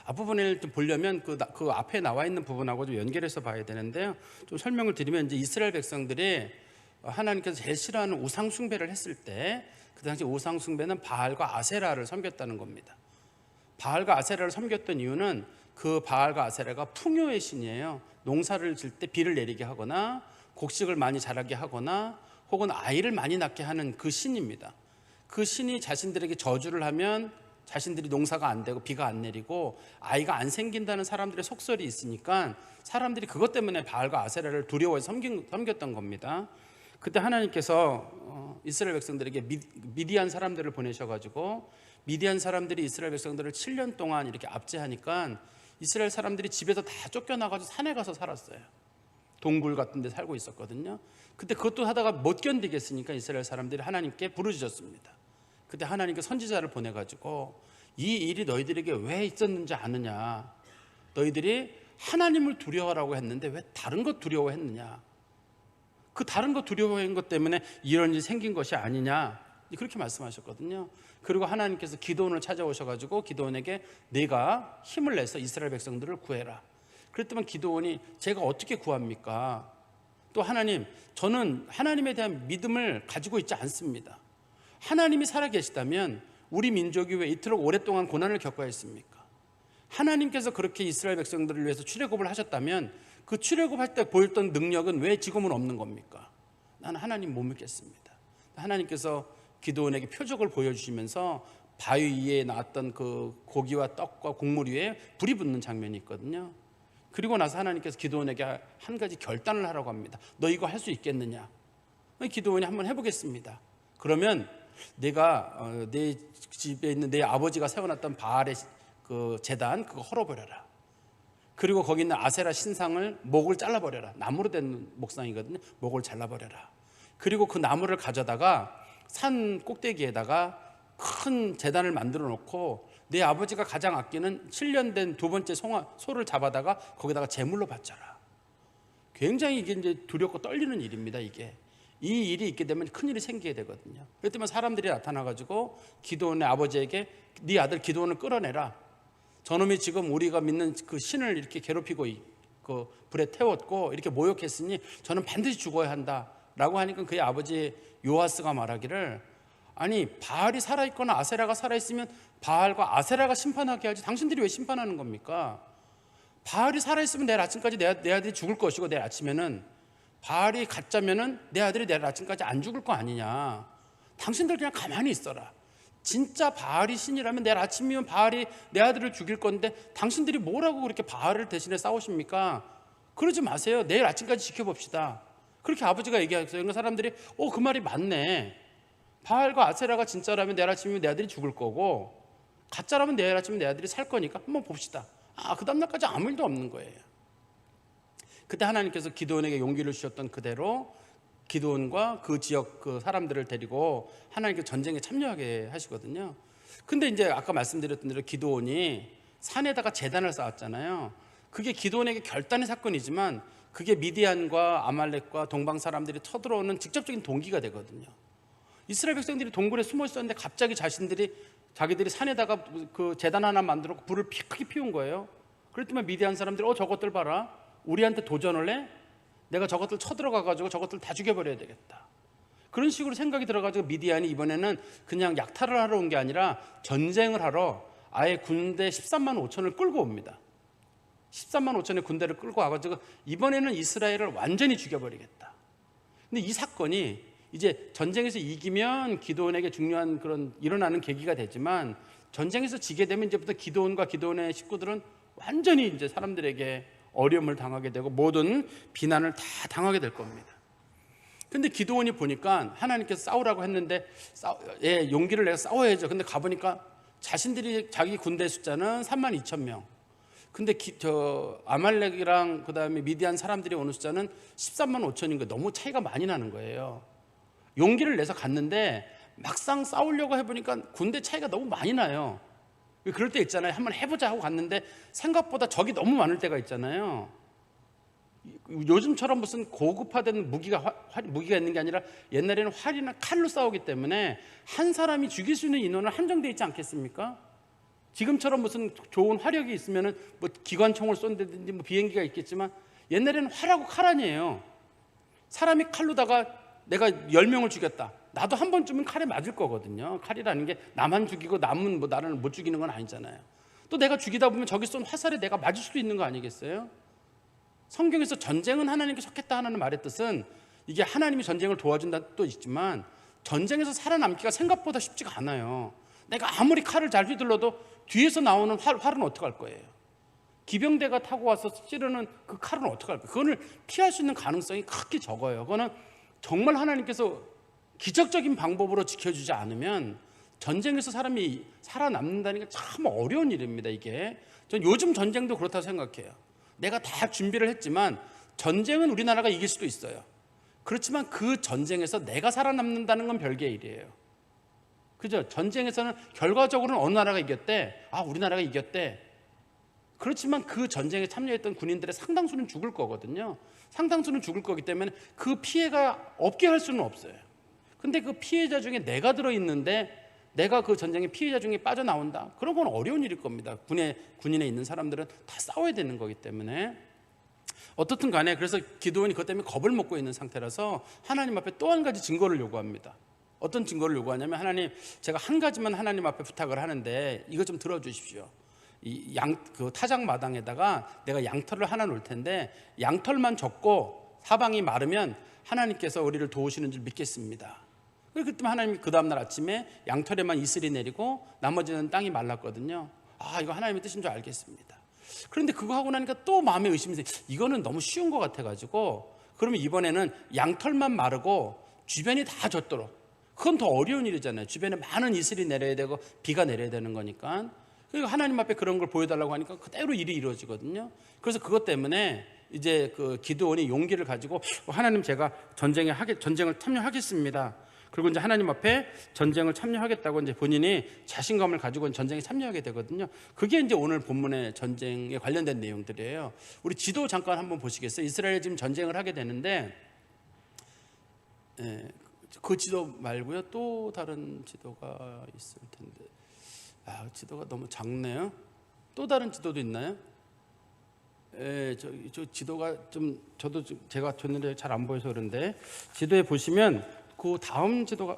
앞부분을 좀 보려면 그 앞에 나와 있는 부분하고 좀 연결해서 봐야 되는데요. 좀 설명을 드리면 이제 이스라엘 백성들이 하나님께서 제일 싫어하는 우상 숭배를 했을 때 그 당시 우상 숭배는 바알과 아세라를 섬겼다는 겁니다. 바알과 아세라를 섬겼던 이유는 그 바알과 아세라가 풍요의 신이에요. 농사를 질 때 비를 내리게 하거나 곡식을 많이 자라게 하거나 혹은 아이를 많이 낳게 하는 그 신입니다. 그 신이 자신들에게 저주를 하면 자신들이 농사가 안 되고 비가 안 내리고 아이가 안 생긴다는 사람들의 속설이 있으니까 사람들이 그것 때문에 바알과 아세라를 두려워해서 섬겼던 겁니다. 그때 하나님께서 이스라엘 백성들에게 미디안 사람들을 보내셔가지고 미디안 사람들이 이스라엘 백성들을 7년 동안 이렇게 압제하니까 이스라엘 사람들이 집에서 다 쫓겨나가지고 산에 가서 살았어요. 동굴 같은 데 살고 있었거든요. 그때 그것도 하다가 못 견디겠으니까 이스라엘 사람들이 하나님께 부르짖었습니다. 그때 하나님께 선지자를 보내가지고 이 일이 너희들에게 왜 있었는지 아느냐, 너희들이 하나님을 두려워하라고 했는데 왜 다른 것 두려워했느냐, 그 다른 것 두려워한 것 때문에 이런 일이 생긴 것이 아니냐, 그렇게 말씀하셨거든요. 그리고 하나님께서 기드온을 찾아오셔가지고 기드온에게 네가 힘을 내서 이스라엘 백성들을 구해라. 그랬더니 기드온이 제가 어떻게 구합니까? 또 하나님, 저는 하나님에 대한 믿음을 가지고 있지 않습니다. 하나님이 살아계시다면 우리 민족이 왜 이토록 오랫동안 고난을 겪어야 했습니까? 하나님께서 그렇게 이스라엘 백성들을 위해서 출애굽을 하셨다면 그 출애굽할 때 보였던 능력은 왜 지금은 없는 겁니까? 나는 하나님 못 믿겠습니다. 하나님께서 기드온에게 표적을 보여주시면서 바위 위에 나왔던 그 고기와 떡과 국물 위에 불이 붙는 장면이 있거든요. 그리고 나서 하나님께서 기드온에게 한 가지 결단을 하라고 합니다. 너 이거 할 수 있겠느냐? 기드온이 한번 해보겠습니다. 그러면 내가 내 집에 있는 내 아버지가 세워놨던 바알의 그 제단 그거 헐어버려라. 그리고 거기 있는 아세라 신상을 목을 잘라버려라. 나무로 된 목상이거든요. 목을 잘라버려라. 그리고 그 나무를 가져다가 산 꼭대기에다가 큰 제단을 만들어 놓고 내 아버지가 가장 아끼는 7년 된 두 번째 소를 잡아다가 거기다가 제물로 바쳐라. 굉장히 이게 이제 두렵고 떨리는 일입니다. 이게 이 일이 있게 되면 큰 일이 생기게 되거든요. 그랬더니 사람들이 나타나가지고 기드온의 아버지에게 네 아들 기드온을 끌어내라. 저놈이 지금 우리가 믿는 그 신을 이렇게 괴롭히고 그 불에 태웠고 이렇게 모욕했으니 저는 반드시 죽어야 한다라고 하니까 그의 아버지 요아스가 말하기를, 아니 바알이 살아있거나 아세라가 살아있으면 바알과 아세라가 심판하게 하지 당신들이 왜 심판하는 겁니까? 바알이 살아있으면 내일 아침까지 내 아들이 죽을 것이고 내일 아침에는 바알이 가짜면은 내 아들이 내일 아침까지 안 죽을 거 아니냐. 당신들 그냥 가만히 있어라. 진짜 바알이 신이라면 내일 아침이면 바알이 내 아들을 죽일 건데 당신들이 뭐라고 그렇게 바알을 대신에 싸우십니까? 그러지 마세요. 내일 아침까지 지켜봅시다. 그렇게 아버지가 얘기하셨어요. 그러니까 사람들이 그 말이 맞네. 바알과 아세라가 진짜라면 내일 아침이면 내 아들이 죽을 거고 가짜라면 내일 아침에 내 아들이 살 거니까 한번 봅시다. 그 다음날까지 아무 일도 없는 거예요. 그때 하나님께서 기드온에게 용기를 주셨던 그대로 기드온과 그 지역 그 사람들을 데리고 하나님께 전쟁에 참여하게 하시거든요. 근데 이제 아까 말씀드렸던 대로 기드온이 산에다가 제단을 쌓았잖아요. 그게 기드온에게 결단의 사건이지만 그게 미디안과 아말렉과 동방 사람들이 쳐들어오는 직접적인 동기가 되거든요. 이스라엘 백성들이 동굴에 숨어 있었는데 갑자기 자기들이 산에다가 그 제단 하나 만들어 불을 크게 피운 거예요. 그랬더니 미디안 사람들이 저것들 봐라. 우리한테 도전을 해? 내가 저것들 쳐들어가가지고 저것들 다 죽여버려야 되겠다. 그런 식으로 생각이 들어가지고 미디안이 이번에는 그냥 약탈을 하러 온 게 아니라 전쟁을 하러 아예 군대 13만 5천을 끌고 옵니다. 13만 5천의 군대를 끌고 와가지고 이번에는 이스라엘을 완전히 죽여버리겠다. 근데 이 사건이 이제 전쟁에서 이기면 기드온에게 중요한 그런 일어나는 계기가 되지만 전쟁에서 지게 되면 이제부터 기드온과 기드온의 식구들은 완전히 이제 사람들에게 어려움을 당하게 되고 모든 비난을 다 당하게 될 겁니다. 근데 기드온이 보니까 하나님께서 싸우라고 했는데 용기를 내서 싸워야죠. 근데 가보니까 자기 군대 숫자는 3만 2천 명. 근데 아말렉이랑 그 다음에 미디안 사람들이 오는 숫자는 13만 5천인 거예요. 너무 차이가 많이 나는 거예요. 용기를 내서 갔는데 막상 싸우려고 해보니까 군대 차이가 너무 많이 나요. 그럴 때 있잖아요. 한번 해보자 하고 갔는데 생각보다 적이 너무 많을 때가 있잖아요. 요즘처럼 무슨 고급화된 무기가 있는 게 아니라 옛날에는 활이나 칼로 싸우기 때문에 한 사람이 죽일 수 있는 인원은 한정되어 있지 않겠습니까? 지금처럼 무슨 좋은 화력이 있으면은 뭐 기관총을 쏜다든지 뭐 비행기가 있겠지만 옛날에는 활하고 칼 아니에요. 사람이 칼로다가 내가 10명을 죽였다. 나도 한 번쯤은 칼에 맞을 거거든요. 칼이라는 게 나만 죽이고 남은 뭐 나를 못 죽이는 건 아니잖아요. 또 내가 죽이다 보면 저기 쏜 화살에 내가 맞을 수도 있는 거 아니겠어요? 성경에서 전쟁은 하나님께 속했다 하는 말의 뜻은 이게 하나님이 전쟁을 도와준다는 뜻도 있지만 전쟁에서 살아남기가 생각보다 쉽지가 않아요. 내가 아무리 칼을 잘 휘둘러도 뒤에서 나오는 활은 어떡할 거예요? 기병대가 타고 와서 찌르는 그 칼은 어떡할 거예요? 그거를 피할 수 있는 가능성이 크게 적어요. 그거는 정말 하나님께서 기적적인 방법으로 지켜주지 않으면 전쟁에서 사람이 살아남는다는 게 참 어려운 일입니다. 이게 전 요즘 전쟁도 그렇다고 생각해요. 내가 다 준비를 했지만 전쟁은 우리나라가 이길 수도 있어요. 그렇지만 그 전쟁에서 내가 살아남는다는 건 별개의 일이에요. 그죠? 전쟁에서는 결과적으로는 어느 나라가 이겼대, 우리나라가 이겼대. 그렇지만 그 전쟁에 참여했던 군인들의 상당수는 죽을 거거든요. 상당수는 죽을 거기 때문에 그 피해가 없게 할 수는 없어요. 근데 그 피해자 중에 내가 들어있는데 내가 그 전쟁의 피해자 중에 빠져나온다? 그런 건 어려운 일일 겁니다. 군인에 있는 사람들은 다 싸워야 되는 거기 때문에. 어떻든 간에 그래서 기드온이 그것 때문에 겁을 먹고 있는 상태라서 하나님 앞에 또 한 가지 증거를 요구합니다. 어떤 증거를 요구하냐면, 하나님, 제가 한 가지만 하나님 앞에 부탁을 하는데 이거 좀 들어주십시오. 그 타작 마당에다가 내가 양털을 하나 놓을 텐데 양털만 젓고 사방이 마르면 하나님께서 우리를 도우시는 줄 믿겠습니다. 그때 하나님이 그 다음날 아침에 양털에만 이슬이 내리고 나머지는 땅이 말랐거든요. 이거 하나님의 뜻인 줄 알겠습니다. 그런데 그거 하고 나니까 또 마음에 의심이 생겨요. 이거는 너무 쉬운 것 같아가지고 그러면 이번에는 양털만 마르고 주변이 다 젖도록. 그건 더 어려운 일이잖아요. 주변에 많은 이슬이 내려야 되고 비가 내려야 되는 거니까. 그리고 하나님 앞에 그런 걸 보여달라고 하니까 그대로 일이 이루어지거든요. 그래서 그것 때문에 이제 그 기드온이 용기를 가지고 하나님, 제가 전쟁을 참여하겠습니다. 그리고 이제 하나님 앞에 전쟁을 참여하겠다고 이제 본인이 자신감을 가지고 전쟁에 참여하게 되거든요. 그게 이제 오늘 본문의 전쟁에 관련된 내용들이에요. 우리 지도 잠깐 한번 보시겠어요? 이스라엘이 지금 전쟁을 하게 되는데, 그 지도 말고요, 또 다른 지도가 있을 텐데, 지도가 너무 작네요. 또 다른 지도도 있나요? 저 지도가 좀 저도 제가 줬는데 잘 안 보여서 그런데, 지도에 보시면 그 다음 지도가,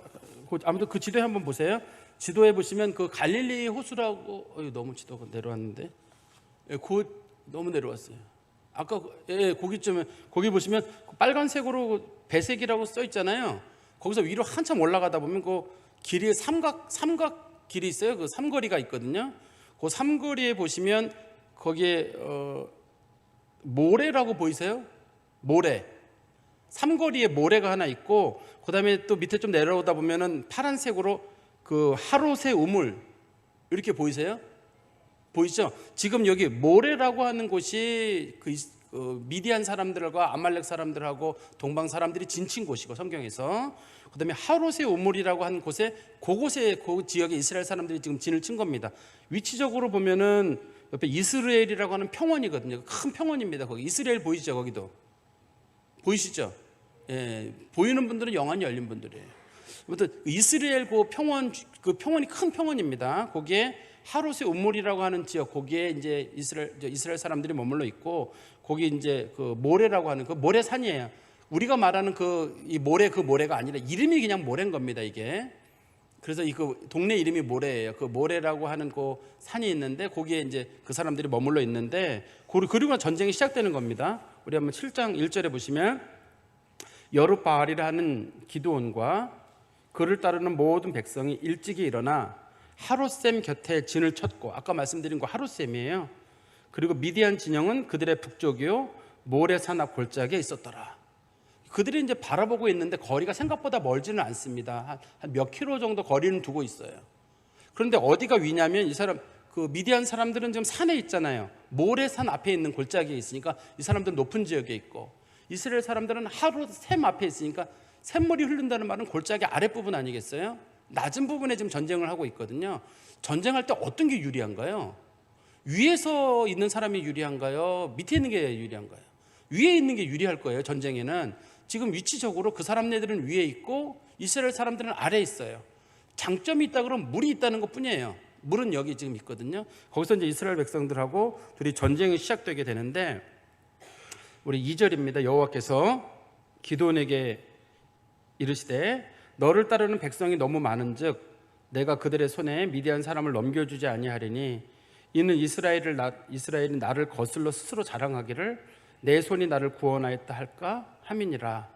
아무튼 그 지도에 한번 보세요. 지도에 보시면 그 갈릴리 호수라고, 너무 지도가 내려왔는데, 너무 내려왔어요. 아까 거기 보시면 빨간색으로 배색이라고 써 있잖아요. 거기서 위로 한참 올라가다 보면 그 길이 삼각 길이 있어요. 그 삼거리가 있거든요. 그 삼거리에 보시면 거기에 모래라고 보이세요? 모래. 삼거리에 모래가 하나 있고, 그 다음에 또 밑에 좀 내려오다 보면은 파란색으로 그 하롯의 우물, 이렇게 보이세요? 보이죠? 지금 여기 모래라고 하는 곳이 그 미디안 사람들과 아말렉 사람들하고 동방 사람들이 진친 곳이고, 성경에서 그 다음에 하롯의 우물이라고 하는 곳에, 그곳에 그 지역에 이스라엘 사람들이 지금 진을 친 겁니다. 위치적으로 보면은 옆에 이스라엘이라고 하는 평원이거든요. 큰 평원입니다. 거기 이스라엘 보이시죠? 거기도 보이시죠? 보이는 분들은 영안이 열린 분들이에요. 아무튼 이스라엘 그 평원이 큰 평원입니다. 거기에 하롯의 우물이라고 하는 지역, 거기에 이제 이스라엘 사람들이 머물러 있고, 거기 이제 그 모래라고 하는 그 모래산이에요. 우리가 말하는 이 모래가 아니라 이름이 그냥 모래인 겁니다, 이게. 그래서 그 동네 이름이 모래예요. 그 모래라고 하는 그 산이 있는데, 거기에 이제 그 사람들이 머물러 있는데, 그리고 전쟁이 시작되는 겁니다. 우리 한번 7장 1절에 보시면, 여룻바알이라 하는 기드온과 그를 따르는 모든 백성이 일찍이 일어나 하롯셈 곁에 진을 쳤고, 아까 말씀드린 거 하롯셈이에요. 그리고 미디안 진영은 그들의 북쪽이요 모래산 앞 골짜기에 있었더라. 그들이 이제 바라보고 있는데 거리가 생각보다 멀지는 않습니다. 한 몇 킬로 정도 거리는 두고 있어요. 그런데 어디가 위냐면, 그 미디안 사람들은 지금 산에 있잖아요. 모래산 앞에 있는 골짜기에 있으니까 이 사람들은 높은 지역에 있고, 이스라엘 사람들은 하롯셈 앞에 있으니까, 샘물이 흐른다는 말은 골짜기 아랫부분 아니겠어요? 낮은 부분에 지금 전쟁을 하고 있거든요. 전쟁할 때 어떤 게 유리한가요? 위에서 있는 사람이 유리한가요? 밑에 있는 게 유리한가요? 위에 있는 게 유리할 거예요. 전쟁에는 지금 위치적으로 그 사람네들은 위에 있고 이스라엘 사람들은 아래에 있어요. 장점이 있다 그러면 물이 있다는 것 뿐이에요. 물은 여기 지금 있거든요. 거기서 이제 이스라엘 백성들하고 둘이 전쟁이 시작되게 되는데 우리 2절입니다. 여호와께서 기드온에게 이르시되 너를 따르는 백성이 너무 많은즉 내가 그들의 손에 미디안 사람을 넘겨주지 아니하리니 이는 이스라엘이 나를 거슬러 스스로 자랑하기를 내 손이 나를 구원하였다 할까 함이니라.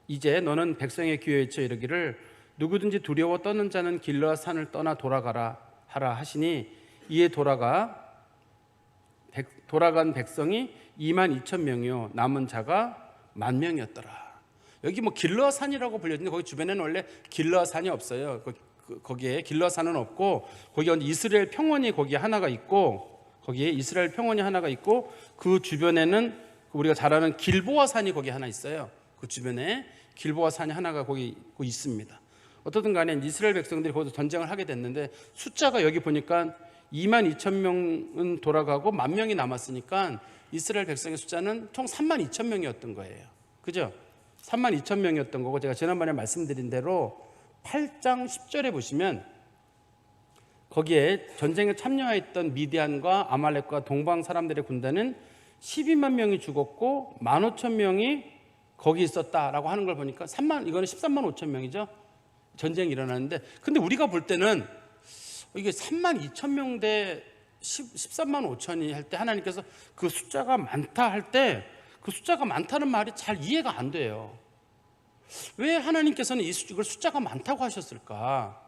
이제 너는 백성의 귀에 외쳐 이르기를 누구든지 두려워 떠는 자는 길르앗 산을 떠나 돌아가라 하라 하시니 이에 돌아간 백성이 22,000명이요 남은 자가 10,000명이었더라. 여기 뭐 길르앗 산이라고 불렸는데 거기 주변에는 원래 길르앗 산이 없어요. 거기에 길르앗 산은 없고 거기에 이스라엘 평원이 거기에 하나가 있고 거기에 이스라엘 평원이 하나가 있고 그 주변에는 우리가 잘 아는 길보아 산이 거기 하나 있어요. 그 주변에 길보아 산이 하나가 거기 있습니다. 어떻든 간에 이스라엘 백성들이 거기서 전쟁을 하게 됐는데 숫자가 여기 보니까 22,000명은 돌아가고 10,000명이 남았으니까 이스라엘 백성의 숫자는 총 32,000명이었던 거예요. 그죠? 32,000명이었던 거고 제가 지난번에 말씀드린 대로 8장 10절에 보시면 거기에 전쟁에 참여했던 미디안과 아말렉과 동방 사람들의 군단은 12만 명이 죽었고 15,000명이 거기 있었다라고 하는 걸 보니까 이거는 13만 5천 명이죠. 전쟁이 일어났는데 근데 우리가 볼 때는 이게 32,000명 대 13만 5천이 할 때 하나님께서 그 숫자가 많다 할 때 그 숫자가 많다는 말이 잘 이해가 안 돼요. 왜 하나님께서는 이걸 숫자가 많다고 하셨을까?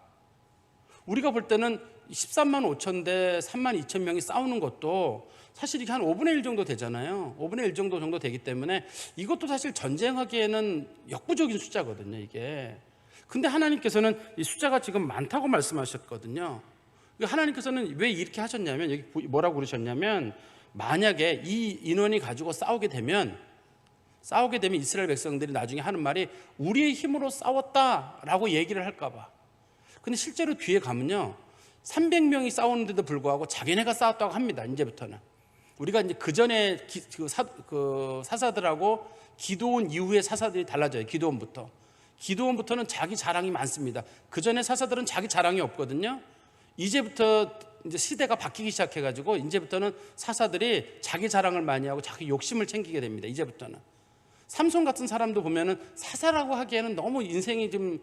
우리가 볼 때는 13만 5천 대 3만 2천 명이 싸우는 것도 사실 이게 한 5분의 1 정도 되잖아요. 5분의 1 정도 되기 때문에 이것도 사실 전쟁하기에는 역부족인 숫자거든요, 이게. 근데 하나님께서는 이 숫자가 지금 많다고 말씀하셨거든요. 하나님께서는 왜 이렇게 하셨냐면 여기 뭐라고 그러셨냐면 만약에 이 인원이 가지고 싸우게 되면 이스라엘 백성들이 나중에 하는 말이 우리의 힘으로 싸웠다라고 얘기를 할까 봐. 근데 실제로 뒤에 가면요 300명이 싸우는데도 불구하고 자기네가 싸웠다고 합니다. 이제부터는 우리가 이제 그 전에 그 사사들하고 기드온 이후의 사사들이 달라져요. 기드온부터는 자기 자랑이 많습니다. 그 전에 사사들은 자기 자랑이 없거든요. 이제부터 이제 시대가 바뀌기 시작해가지고 이제부터는 사사들이 자기 자랑을 많이 하고 자기 욕심을 챙기게 됩니다. 이제부터는 삼손 같은 사람도 보면은 사사라고 하기에는 너무 인생이 좀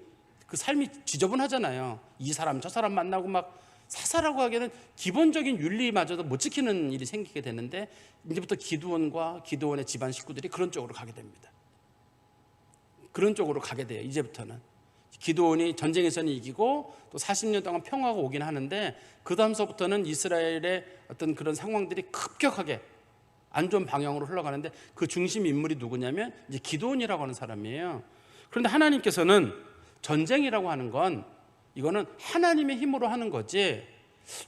그 삶이 지저분하잖아요. 이 사람 저 사람 만나고 막 사사라고 하기에는 기본적인 윤리마저도 못 지키는 일이 생기게 되는데 이제부터 기드온과 기드온의 집안 식구들이 그런 쪽으로 가게 됩니다. 그런 쪽으로 가게 돼요. 이제부터는 기드온이 전쟁에서는 이기고 또 40년 동안 평화가 오긴 하는데 그 다음서부터는 이스라엘의 어떤 그런 상황들이 급격하게 안 좋은 방향으로 흘러가는데 그 중심 인물이 누구냐면 이제 기드온이라고 하는 사람이에요. 그런데 하나님께서는 전쟁이라고 하는 건 이거는 하나님의 힘으로 하는 거지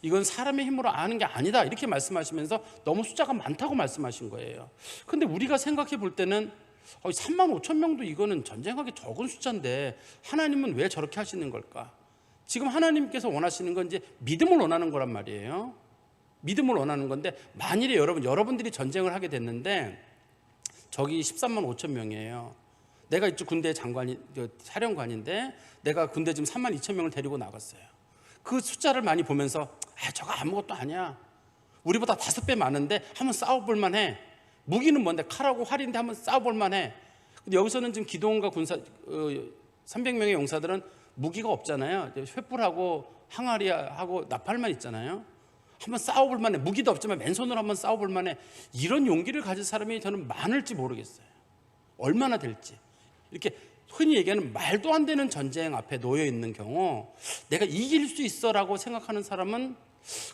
이건 사람의 힘으로 하는 게 아니다 이렇게 말씀하시면서 너무 숫자가 많다고 말씀하신 거예요. 그런데 우리가 생각해 볼 때는 3만 5천 명도 이거는 전쟁하기 적은 숫자인데 하나님은 왜 저렇게 하시는 걸까? 지금 하나님께서 원하시는 건 이제 믿음을 원하는 거란 말이에요. 믿음을 원하는 건데 만일에 여러분들이 전쟁을 하게 됐는데 저기 13만 5천 명이에요. 내가 이쪽 군대 사령관인데 내가 군대 지금 3만 2천 명을 데리고 나갔어요. 그 숫자를 많이 보면서 저거 아무것도 아니야. 우리보다 5배 많은데 한번 싸워볼 만해. 무기는 뭔데 칼하고 활인데 한번 싸워볼 만해. 근데 여기서는 지금 기드온과 군사 300명의 용사들은 무기가 없잖아요. 횃불하고 항아리하고 나팔만 있잖아요. 한번 싸워볼 만해. 무기도 없지만 맨손으로 한번 싸워볼 만해. 이런 용기를 가질 사람이 저는 많을지 모르겠어요. 얼마나 될지. 이렇게 흔히 얘기하는 말도 안 되는 전쟁 앞에 놓여 있는 경우 내가 이길 수 있어라고 생각하는 사람은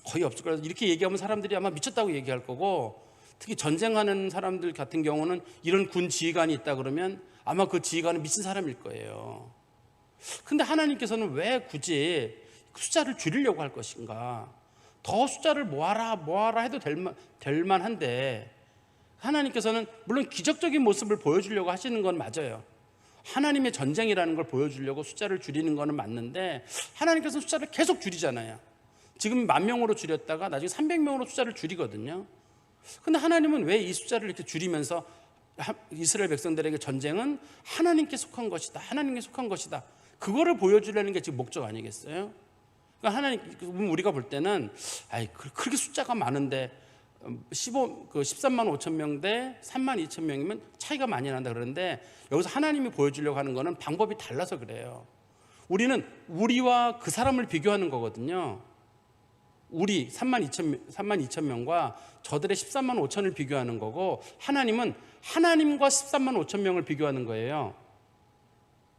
거의 없을 거예요. 이렇게 얘기하면 사람들이 아마 미쳤다고 얘기할 거고 특히 전쟁하는 사람들 같은 경우는 이런 군 지휘관이 있다 그러면 아마 그 지휘관은 미친 사람일 거예요. 근데 하나님께서는 왜 굳이 숫자를 줄이려고 할 것인가? 더 숫자를 모아라 해도 될 만한데 하나님께서는 물론 기적적인 모습을 보여주려고 하시는 건 맞아요. 하나님의 전쟁이라는 걸 보여주려고 숫자를 줄이는 거는 맞는데 하나님께서는 숫자를 계속 줄이잖아요. 지금 10,000명으로 줄였다가 나중에 300명으로 숫자를 줄이거든요. 근데 하나님은 왜 이 숫자를 이렇게 줄이면서 이스라엘 백성들에게 전쟁은 하나님께 속한 것이다. 하나님께 속한 것이다. 그거를 보여주려는 게 지금 목적 아니겠어요? 그러니까 하나님 우리가 볼 때는 그렇게 숫자가 많은데 13만 5천 명 대 3만 2천 명이면 차이가 많이 난다 그러는데 여기서 하나님이 보여주려고 하는 거는 방법이 달라서 그래요. 우리는 우리와 그 사람을 비교하는 거거든요. 우리 3만 2천 명과 저들의 13만 5천을 비교하는 거고, 하나님은 하나님과 13만 5천 명을 비교하는 거예요.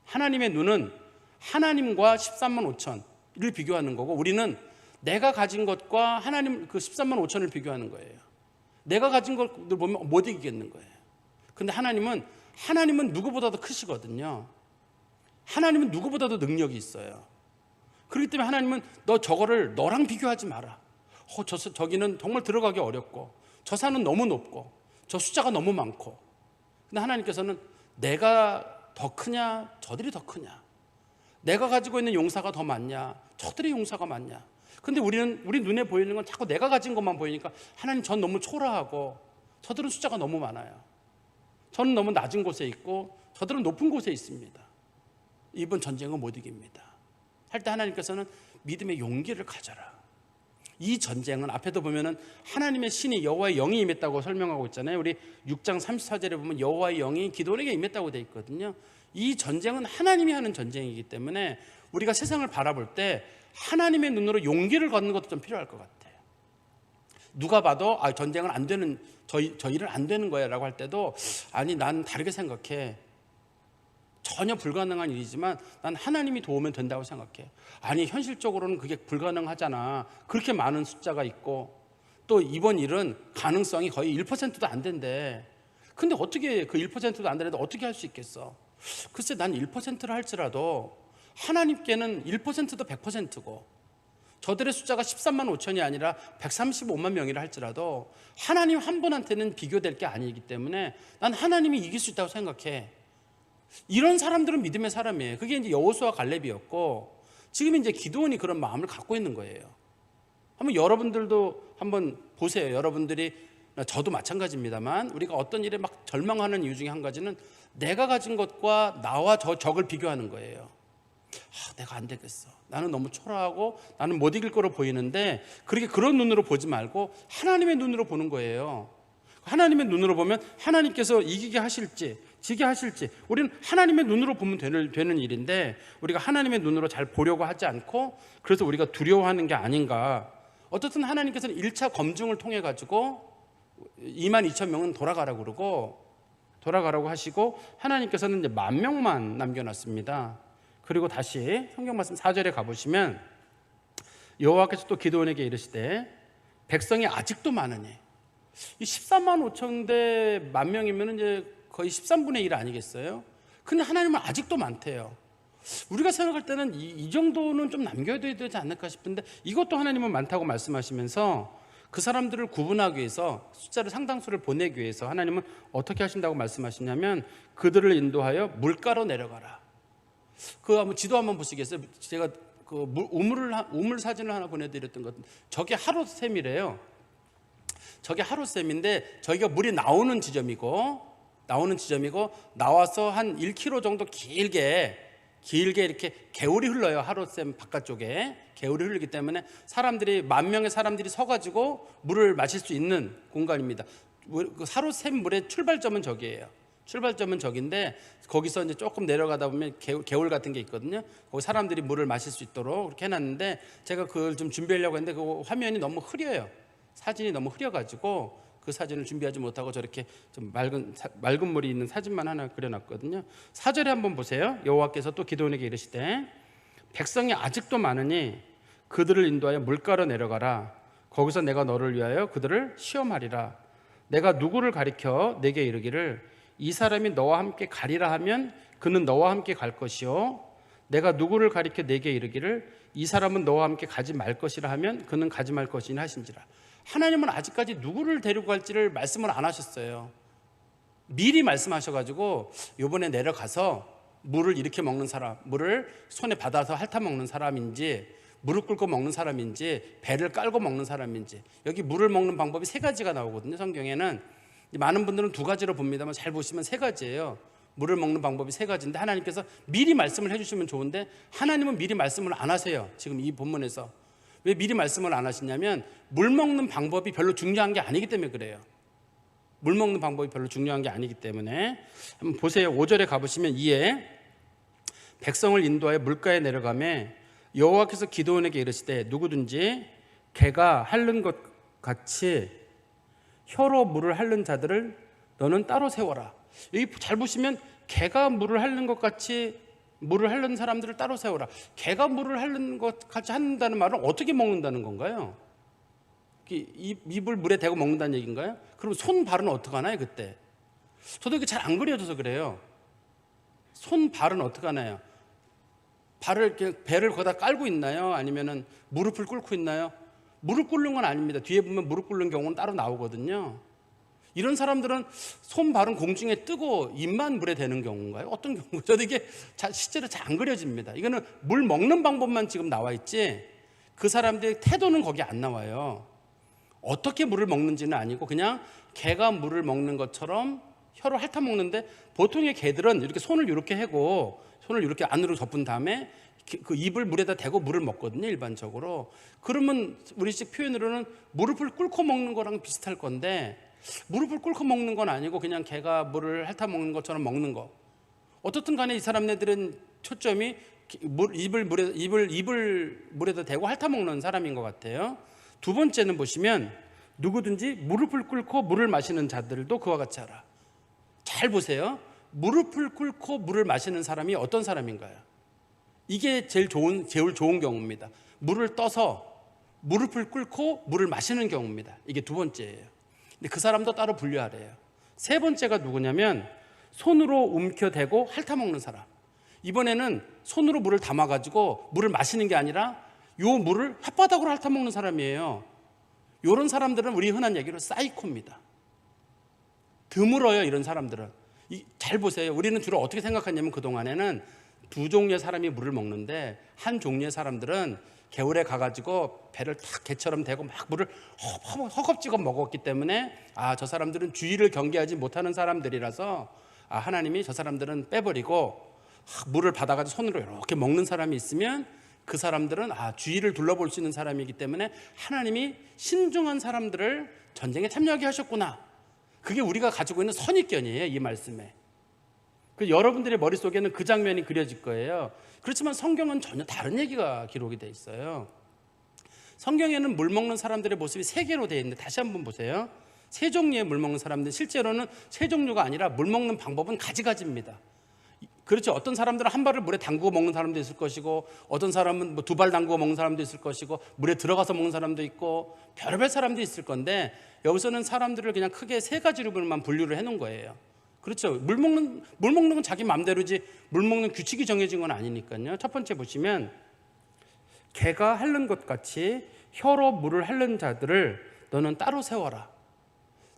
하나님의 눈은 하나님과 13만 5천을 비교하는 거고, 우리는 내가 가진 것과 하나님 그 13만 5천을 비교하는 거예요. 내가 가진 것들 보면 못 이기겠는 거예요. 근데 하나님은 누구보다도 크시거든요. 하나님은 누구보다도 능력이 있어요. 그렇기 때문에 하나님은 너 저거를 너랑 비교하지 마라. 저기는 정말 들어가기 어렵고, 저 산은 너무 높고, 저 숫자가 너무 많고. 근데 하나님께서는 내가 더 크냐, 저들이 더 크냐, 내가 가지고 있는 용사가 더 많냐, 저들의 용사가 많냐. 근데 우리 눈에 보이는 건 자꾸 내가 가진 것만 보이니까, 하나님 전 너무 초라하고 저들은 숫자가 너무 많아요. 저는 너무 낮은 곳에 있고 저들은 높은 곳에 있습니다. 이번 전쟁은 못 이깁니다 할 때 하나님께서는 믿음의 용기를 가져라. 이 전쟁은 앞에도 보면은 하나님의 신이 여호와의 영이 임했다고 설명하고 있잖아요. 우리 6장 34절에 보면 여호와의 영이 기드온에게 임했다고 되어 있거든요. 이 전쟁은 하나님이 하는 전쟁이기 때문에 우리가 세상을 바라볼 때 하나님의 눈으로 용기를 갖는 것도 좀 필요할 것 같아요. 누가 봐도 전쟁은 안 되는, 저 일은 안 되는 거야 라고 할 때도, 아니 난 다르게 생각해. 전혀 불가능한 일이지만 난 하나님이 도우면 된다고 생각해. 아니 현실적으로는 그게 불가능하잖아. 그렇게 많은 숫자가 있고, 또 이번 일은 가능성이 거의 1%도 안 된대. 근데 어떻게 그 1%도 안 되는데 어떻게 할 수 있겠어? 글쎄, 난 1%를 할지라도 하나님께는 1%도 100%고, 저들의 숫자가 13만 5천이 아니라 135만 명이라 할지라도 하나님 한 분한테는 비교될 게 아니기 때문에 난 하나님이 이길 수 있다고 생각해. 이런 사람들은 믿음의 사람이에요. 그게 이제 여호수아 갈렙이었고, 지금 이제 기드온이 그런 마음을 갖고 있는 거예요. 한번 여러분들도 한번 보세요. 여러분들이, 저도 마찬가지입니다만, 우리가 어떤 일에 막 절망하는 이유 중에 한 가지는 내가 가진 것과 나와 적을 비교하는 거예요. 내가 안 되겠어. 나는 너무 초라하고 나는 못 이길 거로 보이는데, 그런 눈으로 보지 말고 하나님의 눈으로 보는 거예요. 하나님의 눈으로 보면 하나님께서 이기게 하실지 지게 하실지, 우리는 하나님의 눈으로 보면 되는 일인데, 우리가 하나님의 눈으로 잘 보려고 하지 않고, 그래서 우리가 두려워하는 게 아닌가. 어떻든 하나님께서는 1차 검증을 통해 가지고 2만 2천 명은 돌아가라고 하시고, 하나님께서는 이제 10,000명만 남겨놨습니다. 그리고 다시 성경 말씀 4절에 가보시면, 여호와께서 또 기드온에게 이르시되 백성이 아직도 많으니, 이 13만 5천 대 10,000명이면 이제 거의 13분의 1 아니겠어요? 근데 하나님은 아직도 많대요. 우리가 생각할 때는 이 정도는 좀 남겨둬야 되지 않을까 싶은데, 이것도 하나님은 많다고 말씀하시면서 그 사람들을 구분하기 위해서, 숫자를 상당수를 보내기 위해서 하나님은 어떻게 하신다고 말씀하시냐면, 그들을 인도하여 물가로 내려가라. 한번 지도 한번 보시겠어요? 제가 우물 사진을 하나 보내드렸던 것, 저게 하룻셈이래요. 저게 하룻셈인데, 저기가 물이 나오는 지점이고, 나와서 한 1km 정도 길게 이렇게 개울이 흘러요. 하룻셈 바깥쪽에 개울이 흐르기 때문에 10,000명의 사람들이 서가지고 물을 마실 수 있는 공간입니다. 하룻셈 물의 출발점은 저기예요. 출발점은 저긴데, 거기서 이제 조금 내려가다 보면 개울 같은 게 있거든요. 거기 사람들이 물을 마실 수 있도록 그렇게 해놨는데, 제가 그걸 좀 준비하려고 했는데 그 화면이 너무 흐려요. 사진이 너무 흐려가지고 그 사진을 준비하지 못하고 저렇게 좀 맑은 물이 있는 사진만 하나 그려놨거든요. 4절에 한번 보세요. 여호와께서 또 기드온에게 이르시되 백성이 아직도 많으니 그들을 인도하여 물가로 내려가라. 거기서 내가 너를 위하여 그들을 시험하리라. 내가 누구를 가리켜 내게 이르기를 이 사람이 너와 함께 가리라 하면 그는 너와 함께 갈 것이요, 내가 누구를 가리켜 내게 이르기를 이 사람은 너와 함께 가지 말 것이라 하면 그는 가지 말 것이니 하신지라. 하나님은 아직까지 누구를 데리고 갈지를 말씀을 안 하셨어요. 미리 말씀하셔가지고, 이번에 내려가서 물을 이렇게 먹는 사람, 물을 손에 받아서 핥아 먹는 사람인지, 무릎 꿇고 먹는 사람인지, 배를 깔고 먹는 사람인지, 여기 물을 먹는 방법이 3가지가 나오거든요. 성경에는 많은 분들은 2가지로 봅니다만, 잘 보시면 3가지예요. 물을 먹는 방법이 세 가지인데 하나님께서 미리 말씀을 해주시면 좋은데 하나님은 미리 말씀을 안 하세요. 지금 이 본문에서. 왜 미리 말씀을 안 하시냐면 물 먹는 방법이 별로 중요한 게 아니기 때문에 그래요. 물 먹는 방법이 별로 중요한 게 아니기 때문에. 한번 보세요. 5절에 가보시면 이에 백성을 인도하여 물가에 내려가매 여호와께서 기드온에게 이르시되 누구든지 개가 핥는 것 같이 혀로 물을 핥는 자들을 너는 따로 세워라. 여기 잘 보시면 개가 물을 핥는 것 같이 물을 핥는 사람들을 따로 세워라. 개가 물을 핥는 것 같이 한다는 말은 어떻게 먹는다는 건가요? 입을 물에 대고 먹는다는 얘기인가요? 그럼 손 발은 어떻게 하나요 그때? 저도 이게 잘 안 그려져서 그래요. 손 발은 어떻게 하나요? 발을 이렇게 배를 거기다 깔고 있나요? 아니면은 무릎을 꿇고 있나요? 무릎 꿇는 건 아닙니다. 뒤에 보면 무릎 꿇는 경우는 따로 나오거든요. 이런 사람들은 손발은 공중에 뜨고 입만 물에 대는 경우인가요? 어떤 경우? 저도 이게 실제로 잘 안 그려집니다. 이거는 물 먹는 방법만 지금 나와 있지 그 사람들의 태도는 거기 안 나와요. 어떻게 물을 먹는지는 아니고 그냥 개가 물을 먹는 것처럼 혀로 핥아 먹는데 보통의 개들은 이렇게 손을 이렇게 하고 손을 이렇게 안으로 접은 다음에 그 입을 물에다 대고 물을 먹거든요. 일반적으로. 그러면 우리식 표현으로는 무릎을 꿇고 먹는 거랑 비슷할 건데 무릎을 꿇고 먹는 건 아니고 그냥 개가 물을 핥아 먹는 것처럼 먹는 거. 어떻든 간에 이 사람네들은 초점이 입을 물에다 대고 핥아 먹는 사람인 것 같아요. 두 번째는 보시면 누구든지 무릎을 꿇고 물을 마시는 자들도 그와 같이 하라. 잘 보세요. 무릎을 꿇고 물을 마시는 사람이 어떤 사람인가요? 이게 제일 좋은 경우입니다. 물을 떠서 무릎을 꿇고 물을 마시는 경우입니다. 이게 두 번째예요. 근데 그 사람도 따로 분류하래요. 세 번째가 누구냐면 손으로 움켜대고 핥아먹는 사람. 이번에는 손으로 물을 담아가지고 물을 마시는 게 아니라 요 물을 혓바닥으로 핥아먹는 사람이에요. 이런 사람들은 우리 흔한 얘기로 사이코입니다. 드물어요. 이런 사람들은. 잘 보세요. 우리는 주로 어떻게 생각하냐면 그동안에는 두 종류의 사람이 물을 먹는데 한 종류의 사람들은 개울에 가가지고 배를 탁 개처럼 대고 막 물을 허겁지겁 먹었기 때문에 저 사람들은 주의를 경계하지 못하는 사람들이라서 하나님이 저 사람들은 빼버리고 물을 받아가지고 손으로 이렇게 먹는 사람이 있으면 그 사람들은 주의를 둘러볼 수 있는 사람이기 때문에 하나님이 신중한 사람들을 전쟁에 참여하게 하셨구나. 그게 우리가 가지고 있는 선입견이에요. 이 말씀에. 여러분들의 머릿속에는 그 장면이 그려질 거예요. 그렇지만 성경은 전혀 다른 얘기가 기록이 돼 있어요. 성경에는 물 먹는 사람들의 모습이 세 개로 되어 있는데 다시 한번 보세요. 세 종류의 물 먹는 사람들, 실제로는 세 종류가 아니라 물 먹는 방법은 가지가지입니다. 그렇죠. 어떤 사람들은 한 발을 물에 담그고 먹는 사람도 있을 것이고 어떤 사람은 두 발 담그고 먹는 사람도 있을 것이고 물에 들어가서 먹는 사람도 있고 별의별 사람도 있을 건데 여기서는 사람들을 그냥 크게 세 가지로만 분류를 해놓은 거예요. 그렇죠. 물 먹는 건 자기 마음대로지 물 먹는 규칙이 정해진 건 아니니까요. 첫 번째 보시면 개가 핥는 것 같이 혀로 물을 핥는 자들을 너는 따로 세워라.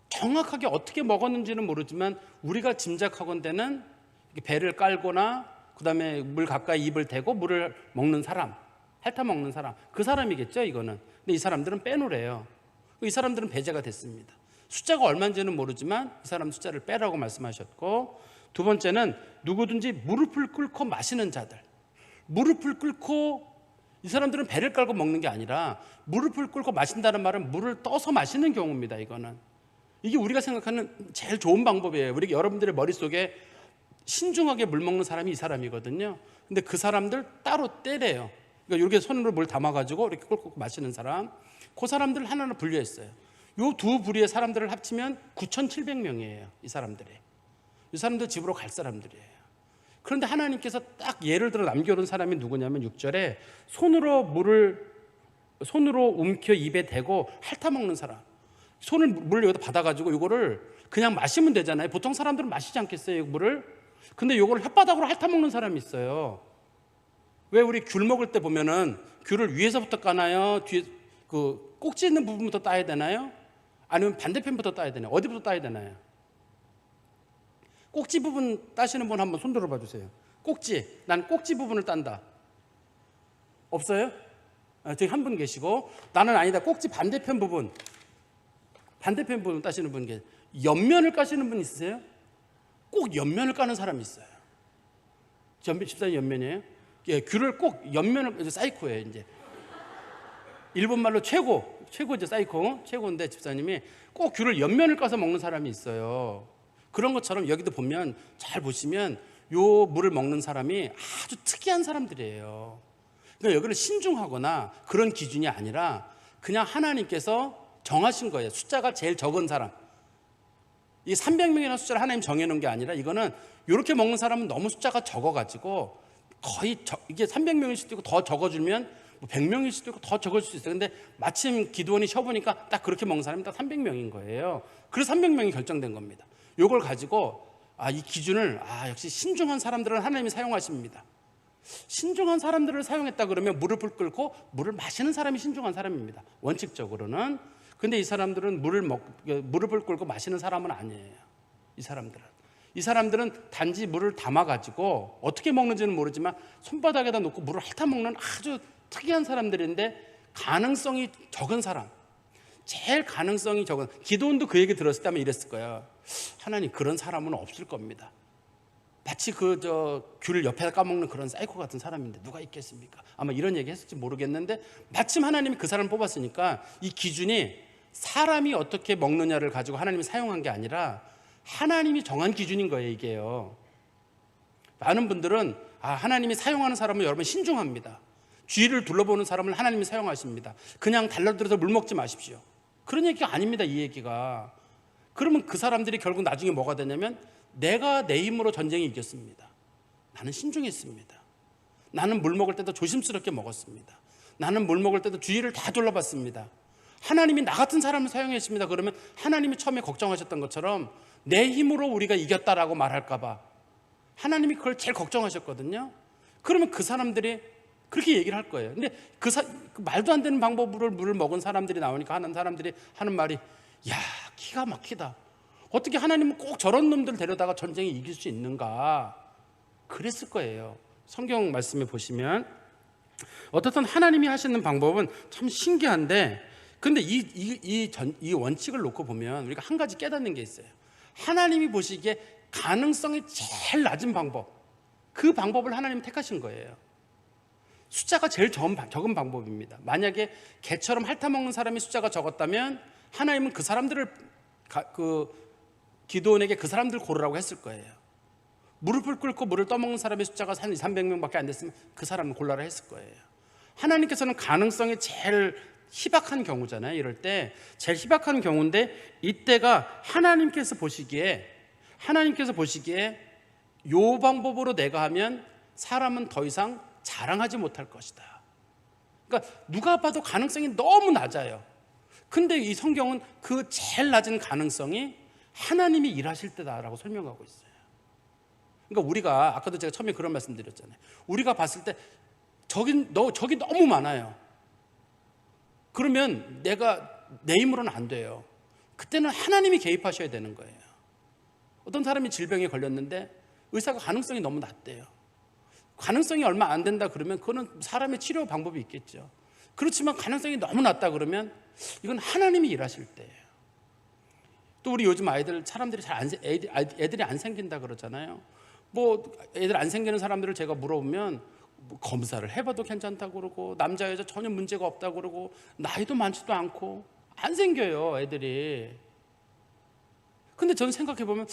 정확하게 어떻게 먹었는지는 모르지만 우리가 짐작하건대는 배를 깔거나 그다음에 물 가까이 입을 대고 물을 먹는 사람, 핥아 먹는 사람, 그 사람이겠죠 이거는. 근데 이 사람들은 빼놓으래요. 이 사람들은 배제가 됐습니다. 숫자가 얼마인지는 모르지만 이 사람 숫자를 빼라고 말씀하셨고, 두 번째는 누구든지 무릎을 꿇고 마시는 자들. 무릎을 꿇고, 이 사람들은 배를 깔고 먹는 게 아니라 무릎을 꿇고 마신다는 말은 물을 떠서 마시는 경우입니다. 이거는 이게 우리가 생각하는 제일 좋은 방법이에요. 우리 여러분들의 머릿속에 신중하게 물 먹는 사람이 이 사람이거든요. 근데 그 사람들 따로 떼래요. 그러니까 이렇게 손으로 물 담아가지고 이렇게 꿀꿀 마시는 사람, 그 사람들 하나로 분류했어요. 이 두 부류의 사람들을 합치면 9,700명이에요. 이 사람들이. 이 사람들 집으로 갈 사람들이에요. 그런데 하나님께서 딱 예를 들어 남겨놓은 사람이 누구냐면 6절에 손으로 움켜 입에 대고 핥아먹는 사람. 손을 물을 여기다 받아가지고 이거를 그냥 마시면 되잖아요. 보통 사람들은 마시지 않겠어요, 이 물을. 근데 이거를 혓바닥으로 핥아먹는 사람이 있어요. 왜 우리 귤 먹을 때 보면은 귤을 위에서부터 까나요? 뒤에 그 꼭지 있는 부분부터 따야 되나요? 아니면 반대편부터 따야 되나요? 어디부터 따야 되나요? 꼭지 부분 따시는 분 한번 손 들어봐 주세요. 꼭지, 난 꼭지 부분을 딴다. 없어요? 저기 한 분 계시고, 나는 아니다. 꼭지 반대편 부분 따시는 분 계세요. 옆면을 까시는 분 있으세요? 꼭 옆면을 까는 사람이 있어요. 집사님 옆면이에요? 예, 귤을 꼭 옆면을, 이제 사이코예요. 이제 일본 말로 최고죠. 사이코 최고인데, 집사님이 꼭 귤을 옆면을 까서 먹는 사람이 있어요. 그런 것처럼 여기도 보면 잘 보시면 요 물을 먹는 사람이 아주 특이한 사람들이에요. 그러니까 여기를 신중하거나 그런 기준이 아니라 그냥 하나님께서 정하신 거예요. 숫자가 제일 적은 사람. 이 300명이라는 숫자를 하나님 정해놓은 게 아니라, 이거는 이렇게 먹는 사람은 너무 숫자가 적어가지고 거의 이게 300명일 수도 있고 더 적어주면 100명일 수도 있고 더 적을 수도 있어요. 근데 마침 기드온이 쉬어보니까 딱 그렇게 먹는 사람이 딱 300명인 거예요. 그래서 300명이 결정된 겁니다. 이걸 가지고 이 기준을 역시 신중한 사람들은 하나님이 사용하십니다. 신중한 사람들을 사용했다 그러면 무릎을 꿇고 물을 마시는 사람이 신중한 사람입니다. 원칙적으로는. 근데 이 사람들은 무릎을 꿇고 마시는 사람은 아니에요. 이 사람들은 단지 물을 담아가지고 어떻게 먹는지는 모르지만 손바닥에다 놓고 물을 핥아먹는 아주 특이한 사람들인데, 가능성이 적은 사람, 제일 가능성이 적은, 기도원도 그 얘기 들었을 때 아마 이랬을 거예요. 하나님, 그런 사람은 없을 겁니다. 마치 귤 옆에다 까먹는 그런 사이코 같은 사람인데 누가 있겠습니까? 아마 이런 얘기 했을지 모르겠는데, 마침 하나님이 그 사람을 뽑았으니까 이 기준이 사람이 어떻게 먹느냐를 가지고 하나님이 사용한 게 아니라 하나님이 정한 기준인 거예요, 이게요. 많은 분들은 하나님이 사용하는 사람은 여러분 신중합니다. 주위를 둘러보는 사람을 하나님이 사용하십니다. 그냥 달라들어서 물 먹지 마십시오. 그런 얘기가 아닙니다, 이 얘기가. 그러면 그 사람들이 결국 나중에 뭐가 되냐면, 내가 내 힘으로 전쟁에 이겼습니다. 나는 신중했습니다. 나는 물 먹을 때도 조심스럽게 먹었습니다. 나는 물 먹을 때도 주위를 다 둘러봤습니다. 하나님이 나 같은 사람을 사용했습니다. 그러면 하나님이 처음에 걱정하셨던 것처럼 내 힘으로 우리가 이겼다라고 말할까 봐 하나님이 그걸 제일 걱정하셨거든요. 그러면 그 사람들이 그렇게 얘기를 할 거예요. 근데 그 말도 안 되는 방법으로 물을 먹은 사람들이 나오니까 하는 사람들이 하는 말이, 야, 기가 막히다. 어떻게 하나님은 꼭 저런 놈들 데려다가 전쟁에 이길 수 있는가? 그랬을 거예요. 성경 말씀에 보시면 어떻든 하나님이 하시는 방법은 참 신기한데, 근데 이 원칙을 놓고 보면 우리가 한 가지 깨닫는 게 있어요. 하나님이 보시기에 가능성이 제일 낮은 방법, 그 방법을 하나님이 택하신 거예요. 숫자가 제일 적은 방법입니다. 만약에 개처럼 핥아먹는 사람이 숫자가 적었다면 하나님은 그 사람들을 기드온에게 그 사람들 고르라고 했을 거예요. 무릎을 꿇고 물을 떠먹는 사람의 숫자가 한 300명밖에 안 됐으면 그 사람을 골라라 했을 거예요. 하나님께서는 가능성이 제일 희박한 경우잖아요. 이럴 때 제일 희박한 경우인데, 이때가 하나님께서 보시기에 요 방법으로 내가 하면 사람은 더 이상 자랑하지 못할 것이다. 그러니까 누가 봐도 가능성이 너무 낮아요. 근데 이 성경은 그 제일 낮은 가능성이 하나님이 일하실 때다라고 설명하고 있어요. 그러니까 우리가 아까도 제가 처음에 그런 말씀 드렸잖아요. 우리가 봤을 때 저기 너무 많아요. 그러면 내 힘으로는 안 돼요. 그때는 하나님이 개입하셔야 되는 거예요. 어떤 사람이 질병에 걸렸는데 의사가 가능성이 너무 낮대요. 가능성이 얼마 안 된다 그러면 그거는 사람의 치료 방법이 있겠죠. 그렇지만 가능성이 너무 낮다 그러면 이건 하나님이 일하실 때예요. 또 우리 요즘 사람들이 애들이 안 생긴다 그러잖아요. 애들 안 생기는 사람들을 제가 물어보면 검사를 해봐도 괜찮다고 그러고, 남자 여자 전혀 문제가 없다고 그러고, 나이도 많지도 않고 안 생겨요, 애들이. 근데 저는 생각해보면,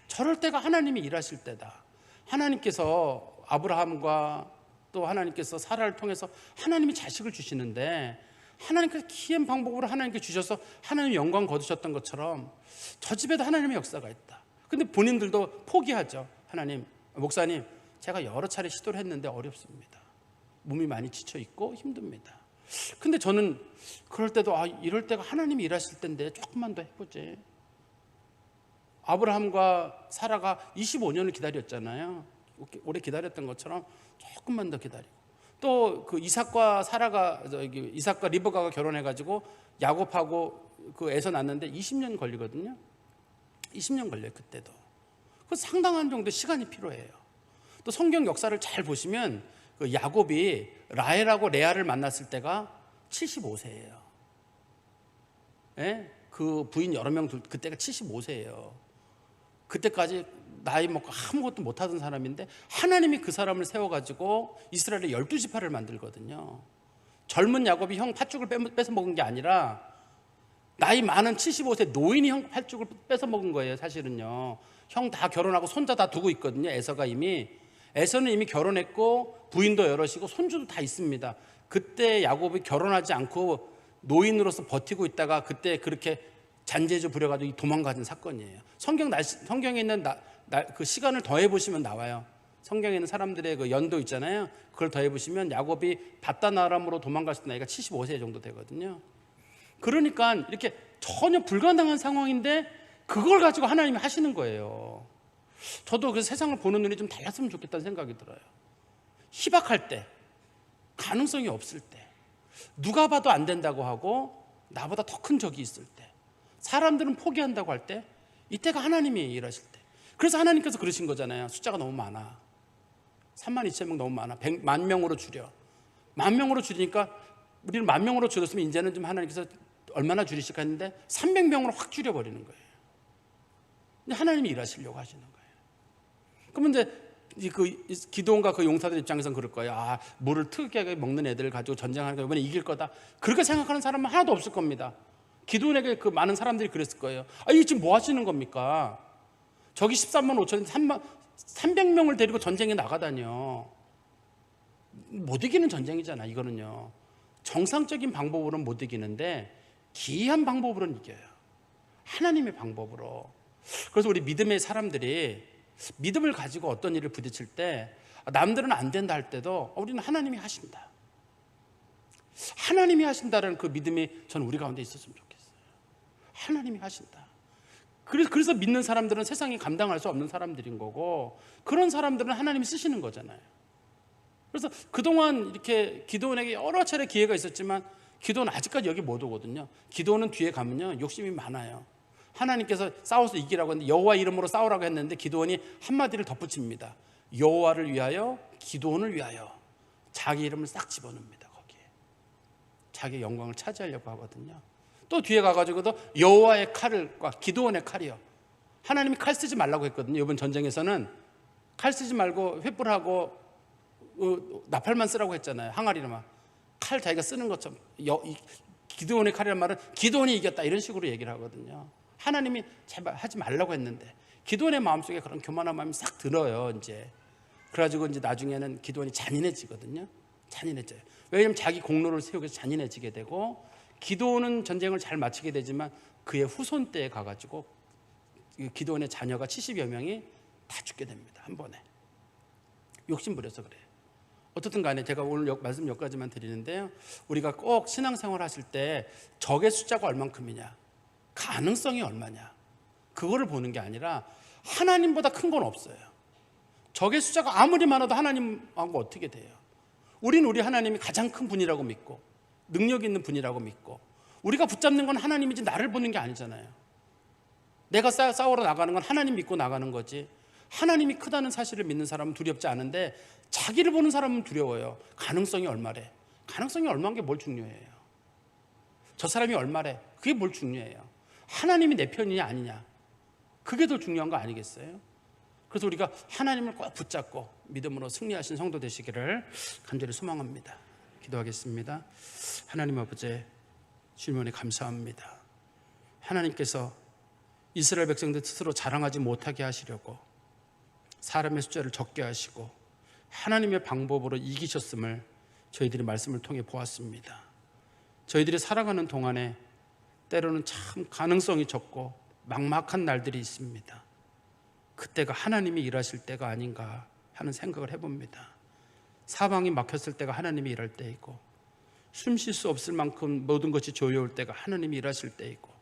저럴 때가 하나님이 일하실 때다. 하나님께서 아브라함과 또 하나님께서 사라를 통해서 하나님이 자식을 주시는데, 하나님께서 기이한 방법으로 하나님께 주셔서 하나님의 영광 거두셨던 것처럼 저 집에도 하나님의 역사가 있다. 근데 본인들도 포기하죠. 하나님, 목사님, 제가 여러 차례 시도를 했는데 어렵습니다. 몸이 많이 지쳐 있고 힘듭니다. 근데 저는 그럴 때도 이럴 때가 하나님이 일하실 텐데 조금만 더 해보지. 아브라함과 사라가 25년을 기다렸잖아요. 오래 기다렸던 것처럼 조금만 더 기다리고, 또 그 이삭과 리브가가 결혼해가지고 야곱하고 그 에서 낳는데 20년 걸리거든요. 20년 걸려요. 그때도. 그 상당한 정도 시간이 필요해요. 또 성경 역사를 잘 보시면 그 야곱이 라헬하고 레아를 만났을 때가 75세예요. 예? 그 부인 여러 명 그때가 75세예요. 그때까지 나이 먹고 아무것도 못하던 사람인데 하나님이 그 사람을 세워가지고 이스라엘의 12지파를 만들거든요. 젊은 야곱이 형 팥죽을 뺏어 먹은 게 아니라 나이 많은 75세 노인이 형 팥죽을 뺏어 먹은 거예요. 사실은요. 형 다 결혼하고 손자 다 두고 있거든요. 에서가 에서는 이미 결혼했고 부인도 여럿이고 손주도 다 있습니다. 그때 야곱이 결혼하지 않고 노인으로서 버티고 있다가 그때 그렇게 잔재주 부려가지고 도망가는 사건이에요. 성경에 있는 그 시간을 더해 보시면 나와요. 성경에 있는 사람들의 그 연도 있잖아요. 그걸 더해 보시면 야곱이 바단 아람으로 도망갔을 때 나이가 75세 정도 되거든요. 그러니까 이렇게 전혀 불가능한 상황인데 그걸 가지고 하나님이 하시는 거예요. 저도 그 세상을 보는 눈이 좀 달랐으면 좋겠다는 생각이 들어요. 희박할 때, 가능성이 없을 때, 누가 봐도 안 된다고 하고 나보다 더 큰 적이 있을 때, 사람들은 포기한다고 할 때, 이때가 하나님이 일하실 때. 그래서 하나님께서 그러신 거잖아요. 숫자가 너무 많아. 32,000명 너무 많아. 100만 명으로 줄여. 10,000명으로 줄이니까 우리는 10,000명으로 줄였으면 이제는 좀 하나님께서 얼마나 줄이실까 했는데 300명으로 확 줄여버리는 거예요. 근데 하나님이 일하시려고 하시는 거예요. 그러면 이제 그 기도원과 그 용사들 입장에서는 그럴 거예요. 아, 물을 특이하게 먹는 애들을 가지고 전쟁하는 거 이번에 이길 거다. 그렇게 생각하는 사람은 하나도 없을 겁니다. 기도원에게 그 많은 사람들이 그랬을 거예요. 아, 이 지금 뭐 하시는 겁니까? 저기 13만 5천 300명을 데리고 전쟁에 나가다니요. 못 이기는 전쟁이잖아. 이거는요. 정상적인 방법으로는 못 이기는데 기이한 방법으로는 이겨요. 하나님의 방법으로. 그래서 우리 믿음의 사람들이 믿음을 가지고 어떤 일을 부딪힐 때 남들은 안 된다 할 때도 우리는 하나님이 하신다. 하나님이 하신다는 그 믿음이 저는 우리 가운데 있었으면 좋겠어요. 하나님이 하신다. 그래서 믿는 사람들은 세상이 감당할 수 없는 사람들인 거고 그런 사람들은 하나님이 쓰시는 거잖아요. 그래서 그동안 이렇게 기도원에게 여러 차례 기회가 있었지만 기도는 아직까지 여기 못 오거든요. 기도는 뒤에 가면요 욕심이 많아요. 하나님께서 싸워서 이기라고 했는데 여호와 이름으로 싸우라고 했는데 기도원이 한마디를 덧붙입니다. 여호와를 위하여 기도원을 위하여 자기 이름을 싹 집어넣습니다. 거기에 자기 영광을 차지하려고 하거든요. 또 뒤에 가가지고도 여호와의 칼과 기도원의 칼이요. 하나님이 칼 쓰지 말라고 했거든요. 이번 전쟁에서는 칼 쓰지 말고 횃불하고 나팔만 쓰라고 했잖아요. 항아리로만. 칼 자기가 쓰는 것처럼 기도원의 칼이란 말은 기도원이 이겼다 이런 식으로 얘기를 하거든요. 하나님이 제발 하지 말라고 했는데 기도원의 마음속에 그런 교만한 마음이 싹 들어요. 이제 그래가지고 이제 나중에는 기도원이 잔인해지거든요. 잔인해져요. 왜냐하면 자기 공로를 세우기 위해서 잔인해지게 되고 기도원은 전쟁을 잘 마치게 되지만 그의 후손 때에 가가지고 기도원의 자녀가 70여 명이 다 죽게 됩니다. 한 번에. 욕심 부려서 그래요. 어떻든 간에 제가 오늘 말씀 몇 가지만 드리는데요. 우리가 꼭 신앙생활 하실 때 적의 숫자가 얼만큼이냐, 가능성이 얼마냐, 그거를 보는 게 아니라 하나님보다 큰 건 없어요. 적의 숫자가 아무리 많아도 하나님하고 어떻게 돼요? 우리는 우리 하나님이 가장 큰 분이라고 믿고 능력 있는 분이라고 믿고 우리가 붙잡는 건 하나님이지 나를 보는 게 아니잖아요. 내가 싸우러 나가는 건 하나님 믿고 나가는 거지 하나님이 크다는 사실을 믿는 사람은 두렵지 않은데 자기를 보는 사람은 두려워요. 가능성이 얼마래? 가능성이 얼마인 게 뭘 중요해요? 저 사람이 얼마래? 그게 뭘 중요해요? 하나님이 내 편이냐 아니냐? 그게 더 중요한 거 아니겠어요? 그래서 우리가 하나님을 꼭 붙잡고 믿음으로 승리하신 성도 되시기를 간절히 소망합니다. 기도하겠습니다. 하나님 아버지, 주님께 감사합니다. 하나님께서 이스라엘 백성들 스스로 자랑하지 못하게 하시려고 사람의 숫자를 적게 하시고 하나님의 방법으로 이기셨음을 저희들이 말씀을 통해 보았습니다. 저희들이 살아가는 동안에 때로는 참 가능성이 적고 막막한 날들이 있습니다. 그때가 하나님이 일하실 때가 아닌가 하는 생각을 해봅니다. 사방이 막혔을 때가 하나님이 일할 때이고 숨 쉴 수 없을 만큼 모든 것이 조여올 때가 하나님이 일하실 때이고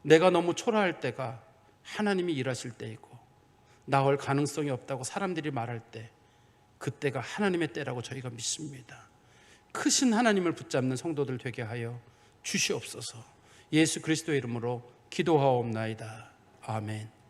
내가 너무 초라할 때가 하나님이 일하실 때이고 나올 가능성이 없다고 사람들이 말할 때 그때가 하나님의 때라고 저희가 믿습니다. 크신 하나님을 붙잡는 성도들 되게 하여 주시옵소서. 예수 그리스도의 이름으로 기도하옵나이다. 아멘.